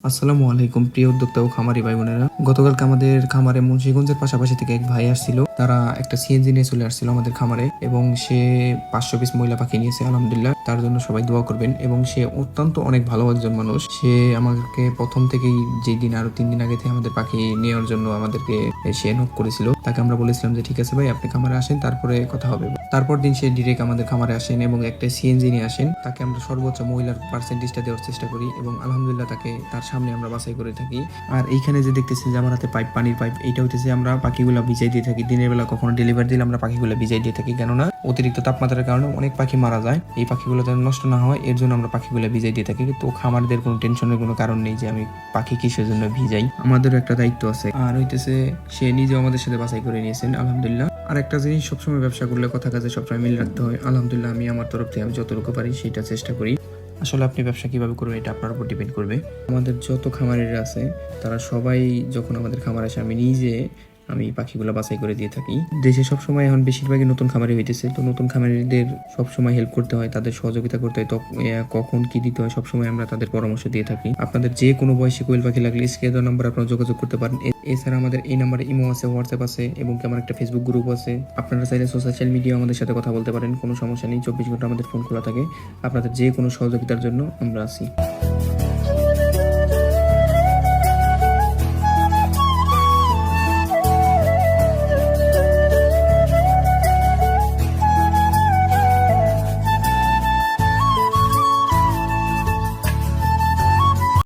আসসালামু আলাইকুম প্রিয় উদ্যোক্তা ও খামারি ভাই বোনেরা। গতকালকে আমাদের খামারে মুন্সিগঞ্জের পাশাপাশি থেকে এক ভাই আসছিল। তারা একটা সিএনজি নিয়ে চলে আসছিল আমাদের খামারে এবং সে 500 পিস ময়লা পাখি নিয়েছে। আলহামদুলিল্লাহ, তার জন্য সবাই দোয়া করবেন। এবং সে অত্যন্ত অনেক ভালো একজন মানুষ। সে আমাকে প্রথম থেকেই, যেই দিন আরো 3 দিন আগে থেকে আমাদের পাখি নেওয়ার জন্য আমাদেরকে সে নক করেছিল, তাকে আমরা বলেছিলাম যে ঠিক আছে ভাই, আপনি খামারে আসেন, তারপরে কথা হবে। তারপর দিন সে ডিরেক্ট আমাদের খামারে আসেন এবং একটা সিএনজি নিয়ে আসেন। তাকে আমরা সর্বোচ্চ মহিলার পার্সেন্টেজটা দেওয়ার চেষ্টা করি এবং আলহামদুলিল্লাহ তাকে তার সামনে আমরা বাছাই করে থাকি। আর এইখানে যে দেখতেছেন যে আমার হাতে পানির পাইপ, এইটা হইতেছে আমরা পাখিগুলা ভিজাই দিয়ে থাকি। দিনের বেলা কখনো ডেলিভারি দিলে আমরা পাখিগুলা ভিজাই দিয়ে থাকি, কেননা অতিরিক্ত তাপমাত্রার কারণে অনেক পাখি মারা যায়। এই পাখিগুলো যেন নষ্ট না হয়, এর জন্য আমরা পাখিগুলা ভিজাই দিয়ে থাকি। তো খামারদের কোনো টেনশনের কোনো কারণ নেই যে আমি পাখি কিসের জন্য ভিজাই, আমাদেরও একটা দায়িত্ব আছে। আর হইতেছে সে নিজেও আমাদের সাথে বাছাই করে নিয়েছেন আলহামদুলিল্লাহ। আর একটা জিনিস, সবসময় ব্যবসা করলে কথা কাজে সবসময় মিল রাখতে হয়। আলহামদুলিল্লাহ, আমি আমার তরফ থেকে আমি যতটুকু পারি সেটা চেষ্টা করি। আসলে আপনি ব্যবসা কিভাবে করবেন এটা আপনার উপর ডিপেন্ড করবে। আমাদের যত খামারিরা আছে তারা সবাই যখন আমাদের খামার আসে, আমি পাখিগুলো বাছাই করে দিয়ে থাকি। দেশে সবসময় এখন বেশিরভাগই নতুন খামারি হইতেছে, তো নতুন খামারিদের সবসময় হেল্প করতে হয়, তাদের সহযোগিতা করতে হয়। তো কখন কি দিতে হয় সবসময় আমরা তাদের পরামর্শ দিয়ে থাকি। আপনাদের যে কোনো বয়সী কোয়েল পাখি লাগলে স্ক্রিনে দেওয়া নাম্বার আপনারা যোগাযোগ করতে পারেন। এছাড়া আমাদের এই নাম্বারে ইমো আছে, হোয়াটসঅ্যাপ আছে এবং কি আমার একটা ফেসবুক গ্রুপ আছে। আপনারা চাইলে সোশ্যাল মিডিয়া আমাদের সাথে কথা বলতে পারেন, কোনো সমস্যা নেই। 24 ঘন্টা আমাদের ফোন খোলা থাকে। আপনাদের যে কোনো সহযোগিতার জন্য আমরা আছি।